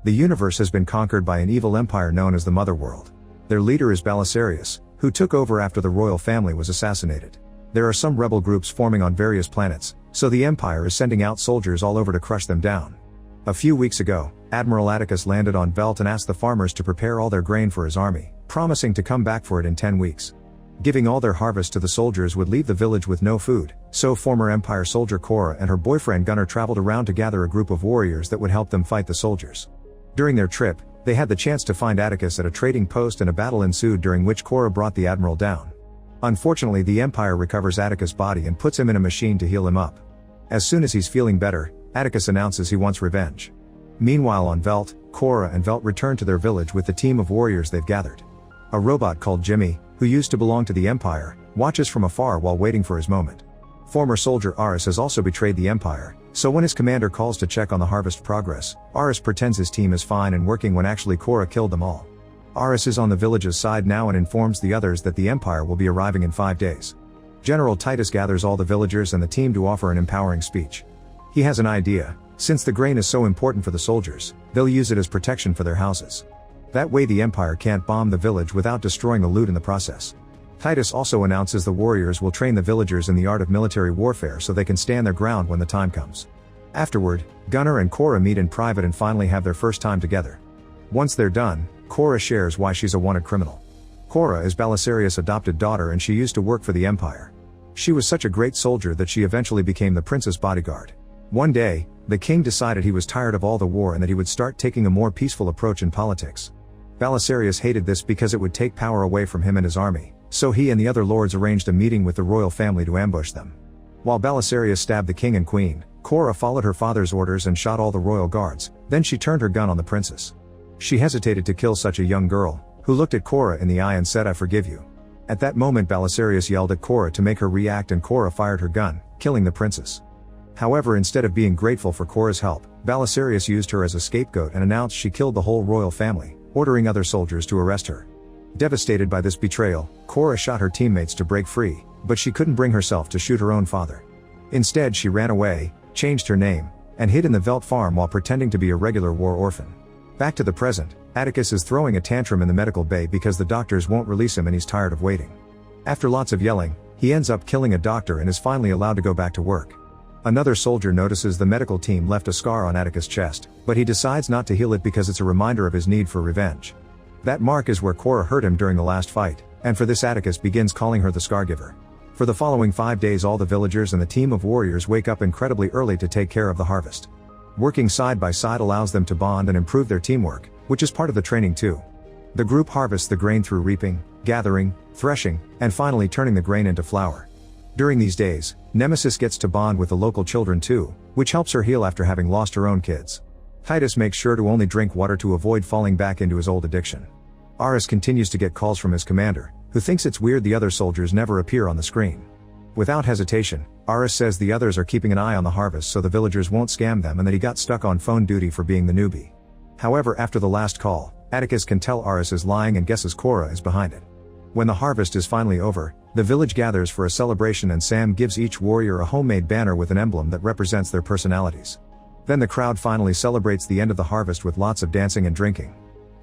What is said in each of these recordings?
The universe has been conquered by an evil empire known as the Motherworld. Their leader is Belisarius, who took over after the royal family was assassinated. There are some rebel groups forming on various planets, so the empire is sending out soldiers all over to crush them down. A few weeks ago, Admiral Atticus landed on Velt and asked the farmers to prepare all their grain for his army, promising to come back for it in 10 weeks. Giving all their harvest to the soldiers would leave the village with no food, so former Empire soldier Cora and her boyfriend Gunnar traveled around to gather a group of warriors that would help them fight the soldiers. During their trip, they had the chance to find Atticus at a trading post and a battle ensued during which Cora brought the admiral down. Unfortunately, the Empire recovers Atticus' body and puts him in a machine to heal him up. As soon as he's feeling better, Atticus announces he wants revenge. Meanwhile on Velt, Cora and Velt return to their village with the team of warriors they've gathered. A robot called Jimmy, who used to belong to the Empire, watches from afar while waiting for his moment. Former soldier Aris has also betrayed the Empire, so when his commander calls to check on the harvest progress, Aris pretends his team is fine and working when actually Cora killed them all. Aris is on the village's side now and informs the others that the Empire will be arriving in 5 days. General Titus gathers all the villagers and the team to offer an empowering speech. He has an idea: since the grain is so important for the soldiers, they'll use it as protection for their houses. That way the Empire can't bomb the village without destroying the loot in the process. Titus also announces the warriors will train the villagers in the art of military warfare so they can stand their ground when the time comes. Afterward, Gunnar and Cora meet in private and finally have their first time together. Once they're done, Cora shares why she's a wanted criminal. Cora is Belisarius' adopted daughter and she used to work for the Empire. She was such a great soldier that she eventually became the prince's bodyguard. One day, the king decided he was tired of all the war and that he would start taking a more peaceful approach in politics. Belisarius hated this because it would take power away from him and his army, so he and the other lords arranged a meeting with the royal family to ambush them. While Belisarius stabbed the king and queen, Cora followed her father's orders and shot all the royal guards, then she turned her gun on the princess. She hesitated to kill such a young girl, who looked at Cora in the eye and said, "I forgive you." At that moment Belisarius yelled at Cora to make her react and Cora fired her gun, killing the princess. However, instead of being grateful for Cora's help, Belisarius used her as a scapegoat and announced she killed the whole royal family, ordering other soldiers to arrest her. Devastated by this betrayal, Cora shot her teammates to break free, but she couldn't bring herself to shoot her own father. Instead she ran away, changed her name, and hid in the Velt farm while pretending to be a regular war orphan. Back to the present, Atticus is throwing a tantrum in the medical bay because the doctors won't release him and he's tired of waiting. After lots of yelling, he ends up killing a doctor and is finally allowed to go back to work. Another soldier notices the medical team left a scar on Atticus' chest, but he decides not to heal it because it's a reminder of his need for revenge. That mark is where Cora hurt him during the last fight, and for this Atticus begins calling her the Scargiver. For the following 5 days all the villagers and the team of warriors wake up incredibly early to take care of the harvest. Working side by side allows them to bond and improve their teamwork, which is part of the training too. The group harvests the grain through reaping, gathering, threshing, and finally turning the grain into flour. During these days, Nemesis gets to bond with the local children too, which helps her heal after having lost her own kids. Titus makes sure to only drink water to avoid falling back into his old addiction. Aris continues to get calls from his commander, who thinks it's weird the other soldiers never appear on the screen. Without hesitation, Aris says the others are keeping an eye on the harvest so the villagers won't scam them and that he got stuck on phone duty for being the newbie. However, after the last call, Atticus can tell Aris is lying and guesses Cora is behind it. When the harvest is finally over, the village gathers for a celebration and Sam gives each warrior a homemade banner with an emblem that represents their personalities. Then the crowd finally celebrates the end of the harvest with lots of dancing and drinking.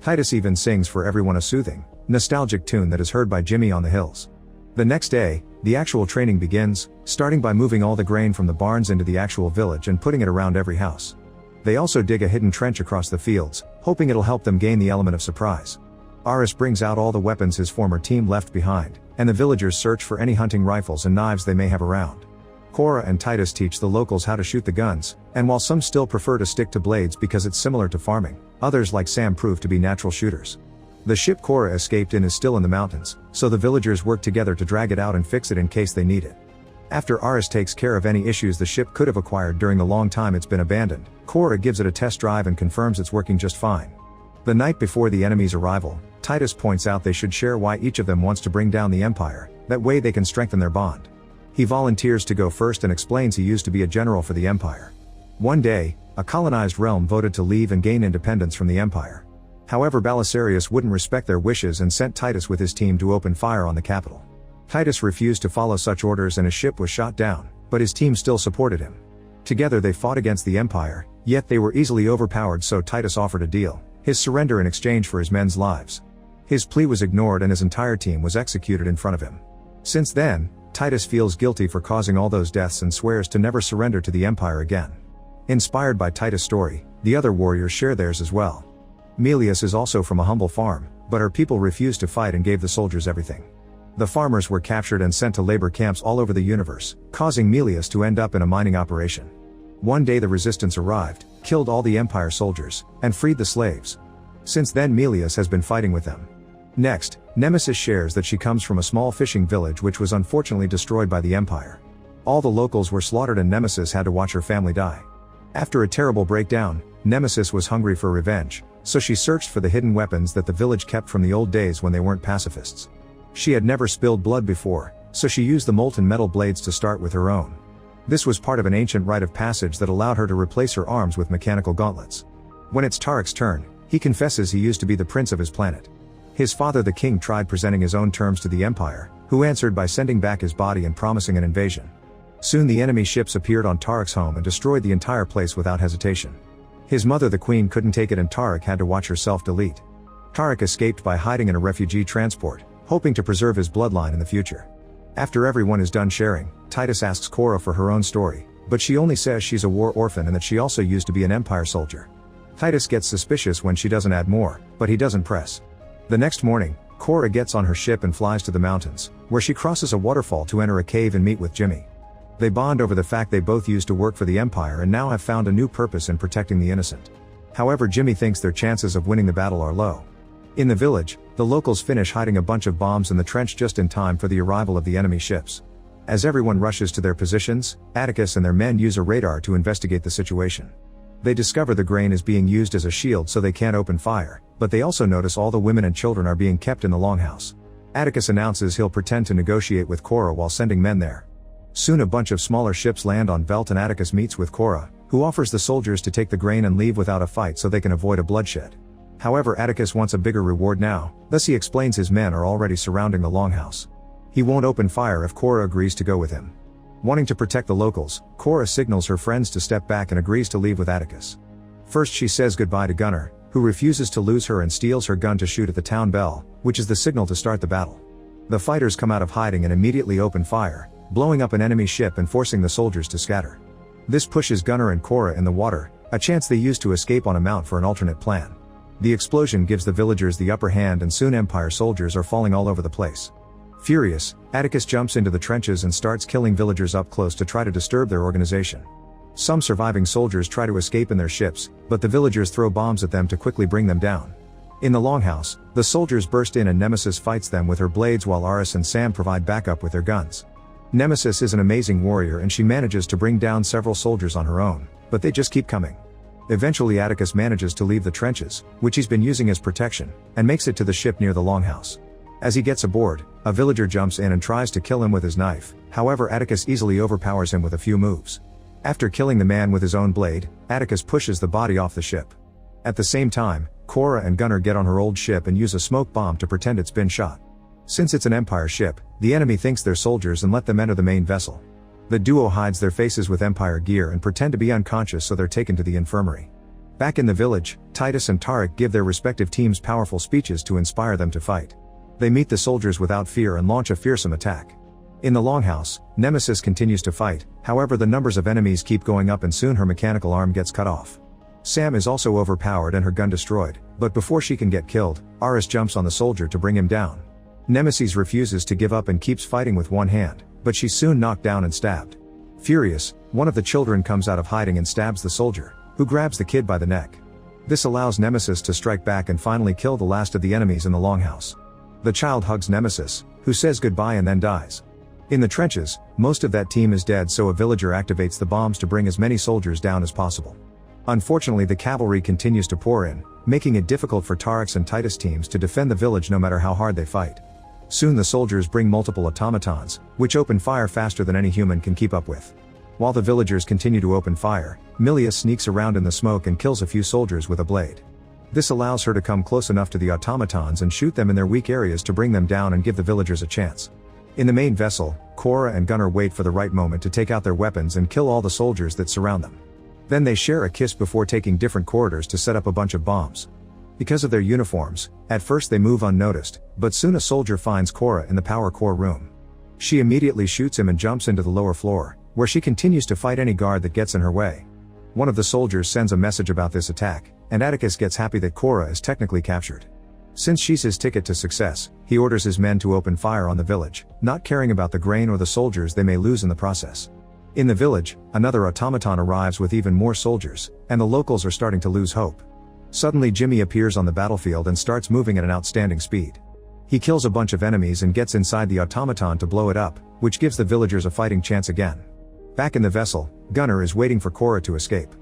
Titus even sings for everyone a soothing, nostalgic tune that is heard by Jimmy on the hills. The next day, the actual training begins, starting by moving all the grain from the barns into the actual village and putting it around every house. They also dig a hidden trench across the fields, hoping it'll help them gain the element of surprise. Aris brings out all the weapons his former team left behind, and the villagers search for any hunting rifles and knives they may have around. Cora and Titus teach the locals how to shoot the guns, and while some still prefer to stick to blades because it's similar to farming, others like Sam prove to be natural shooters. The ship Cora escaped in is still in the mountains, so the villagers work together to drag it out and fix it in case they need it. After Aris takes care of any issues the ship could have acquired during the long time it's been abandoned, Cora gives it a test drive and confirms it's working just fine. The night before the enemy's arrival, Titus points out they should share why each of them wants to bring down the Empire, that way they can strengthen their bond. He volunteers to go first and explains he used to be a general for the Empire. One day, a colonized realm voted to leave and gain independence from the Empire. However, Belisarius wouldn't respect their wishes and sent Titus with his team to open fire on the capital. Titus refused to follow such orders and his ship was shot down, but his team still supported him. Together they fought against the Empire, Yet they were easily overpowered, so Titus offered a deal: his surrender in exchange for his men's lives. His plea was ignored and his entire team was executed in front of him. Since then, Titus feels guilty for causing all those deaths and swears to never surrender to the Empire again. Inspired by Titus' story, the other warriors share theirs as well. Melius is also from a humble farm, but her people refused to fight and gave the soldiers everything. The farmers were captured and sent to labor camps all over the universe, causing Melius to end up in a mining operation. One day the resistance arrived, killed all the Empire soldiers, and freed the slaves. Since then Melius has been fighting with them. Next, Nemesis shares that she comes from a small fishing village which was unfortunately destroyed by the Empire. All the locals were slaughtered and Nemesis had to watch her family die. After a terrible breakdown, Nemesis was hungry for revenge, so she searched for the hidden weapons that the village kept from the old days when they weren't pacifists. She had never spilled blood before, so she used the molten metal blades to start with her own. This was part of an ancient rite of passage that allowed her to replace her arms with mechanical gauntlets. When it's Tarek's turn, he confesses he used to be the prince of his planet. His father the king tried presenting his own terms to the Empire, who answered by sending back his body and promising an invasion. Soon the enemy ships appeared on Tarek's home and destroyed the entire place without hesitation. His mother the queen couldn't take it and Tarek had to watch her self-delete. Tarek escaped by hiding in a refugee transport, hoping to preserve his bloodline in the future. After everyone is done sharing, Titus asks Cora for her own story, but she only says she's a war orphan and that she also used to be an Empire soldier. Titus gets suspicious when she doesn't add more, but he doesn't press. The next morning, Cora gets on her ship and flies to the mountains, where she crosses a waterfall to enter a cave and meet with Jimmy. They bond over the fact they both used to work for the Empire and now have found a new purpose in protecting the innocent. However, Jimmy thinks their chances of winning the battle are low. In the village, the locals finish hiding a bunch of bombs in the trench just in time for the arrival of the enemy ships. As everyone rushes to their positions, Atticus and their men use a radar to investigate the situation. They discover the grain is being used as a shield so they can't open fire, but they also notice all the women and children are being kept in the longhouse. Atticus announces he'll pretend to negotiate with Cora while sending men there. Soon a bunch of smaller ships land on Velt and Atticus meets with Cora, who offers the soldiers to take the grain and leave without a fight so they can avoid a bloodshed. However, Atticus wants a bigger reward now, thus he explains his men are already surrounding the longhouse. He won't open fire if Cora agrees to go with him. Wanting to protect the locals, Cora signals her friends to step back and agrees to leave with Atticus. First she says goodbye to Gunnar, who refuses to lose her and steals her gun to shoot at the town bell, which is the signal to start the battle. The fighters come out of hiding and immediately open fire, blowing up an enemy ship and forcing the soldiers to scatter. This pushes Gunnar and Cora in the water, a chance they use to escape on a mount for an alternate plan. The explosion gives the villagers the upper hand and soon Empire soldiers are falling all over the place. Furious, Atticus jumps into the trenches and starts killing villagers up close to try to disturb their organization. Some surviving soldiers try to escape in their ships, but the villagers throw bombs at them to quickly bring them down. In the longhouse, the soldiers burst in and Nemesis fights them with her blades while Aris and Sam provide backup with their guns. Nemesis is an amazing warrior and she manages to bring down several soldiers on her own, but they just keep coming. Eventually Atticus manages to leave the trenches, which he's been using as protection, and makes it to the ship near the longhouse. As he gets aboard, a villager jumps in and tries to kill him with his knife, however Atticus easily overpowers him with a few moves. After killing the man with his own blade, Atticus pushes the body off the ship. At the same time, Cora and Gunnar get on her old ship and use a smoke bomb to pretend it's been shot. Since it's an Empire ship, the enemy thinks they're soldiers and let them enter the main vessel. The duo hides their faces with Empire gear and pretend to be unconscious so they're taken to the infirmary. Back in the village, Titus and Tarek give their respective teams powerful speeches to inspire them to fight. They meet the soldiers without fear and launch a fearsome attack. In the longhouse, Nemesis continues to fight, however the numbers of enemies keep going up and soon her mechanical arm gets cut off. Sam is also overpowered and her gun destroyed, but before she can get killed, Aris jumps on the soldier to bring him down. Nemesis refuses to give up and keeps fighting with one hand, but she's soon knocked down and stabbed. Furious, one of the children comes out of hiding and stabs the soldier, who grabs the kid by the neck. This allows Nemesis to strike back and finally kill the last of the enemies in the longhouse. The child hugs Nemesis, who says goodbye and then dies. In the trenches, most of that team is dead so a villager activates the bombs to bring as many soldiers down as possible. Unfortunately the cavalry continues to pour in, making it difficult for Tarek's and Titus teams to defend the village no matter how hard they fight. Soon the soldiers bring multiple automatons, which open fire faster than any human can keep up with. While the villagers continue to open fire, Milia sneaks around in the smoke and kills a few soldiers with a blade. This allows her to come close enough to the automatons and shoot them in their weak areas to bring them down and give the villagers a chance. In the main vessel, Cora and Gunnar wait for the right moment to take out their weapons and kill all the soldiers that surround them. Then they share a kiss before taking different corridors to set up a bunch of bombs. Because of their uniforms, at first they move unnoticed, but soon a soldier finds Korra in the power core room. She immediately shoots him and jumps into the lower floor, where she continues to fight any guard that gets in her way. One of the soldiers sends a message about this attack, and Atticus gets happy that Korra is technically captured. Since she's his ticket to success, he orders his men to open fire on the village, not caring about the grain or the soldiers they may lose in the process. In the village, another automaton arrives with even more soldiers, and the locals are starting to lose hope. Suddenly Jimmy appears on the battlefield and starts moving at an outstanding speed. He kills a bunch of enemies and gets inside the automaton to blow it up, which gives the villagers a fighting chance again. Back in the vessel, Gunnar is waiting for Korra to escape.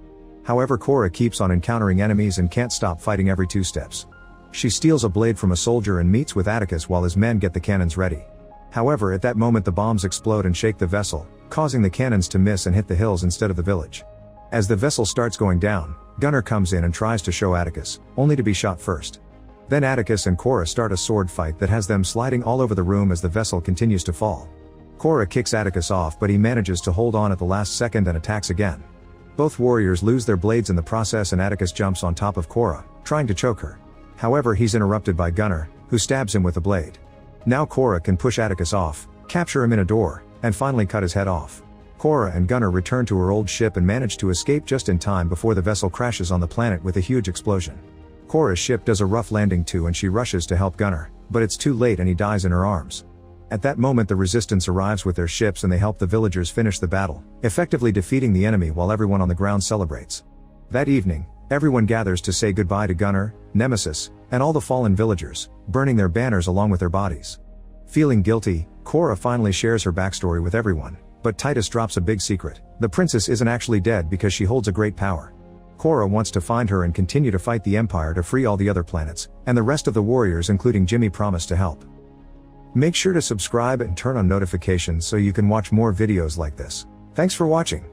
However, Korra keeps on encountering enemies and can't stop fighting every 2 steps. She steals a blade from a soldier and meets with Atticus while his men get the cannons ready. However, at that moment the bombs explode and shake the vessel, causing the cannons to miss and hit the hills instead of the village. As the vessel starts going down, Gunnar comes in and tries to show Atticus, only to be shot first. Then Atticus and Korra start a sword fight that has them sliding all over the room as the vessel continues to fall. Korra kicks Atticus off, but he manages to hold on at the last second and attacks again. Both warriors lose their blades in the process and Atticus jumps on top of Korra, trying to choke her. However, he's interrupted by Gunnar, who stabs him with a blade. Now Korra can push Atticus off, capture him in a door, and finally cut his head off. Korra and Gunnar return to her old ship and manage to escape just in time before the vessel crashes on the planet with a huge explosion. Korra's ship does a rough landing too and she rushes to help Gunnar, but it's too late and he dies in her arms. At that moment the resistance arrives with their ships and they help the villagers finish the battle, effectively defeating the enemy while everyone on the ground celebrates. That evening, everyone gathers to say goodbye to Gunnar, Nemesis, and all the fallen villagers, burning their banners along with their bodies. Feeling guilty, Korra finally shares her backstory with everyone, but Titus drops a big secret: the princess isn't actually dead because she holds a great power. Korra wants to find her and continue to fight the Empire to free all the other planets, and the rest of the warriors including Jimmy promise to help. Make sure to subscribe and turn on notifications so you can watch more videos like this. Thanks for watching.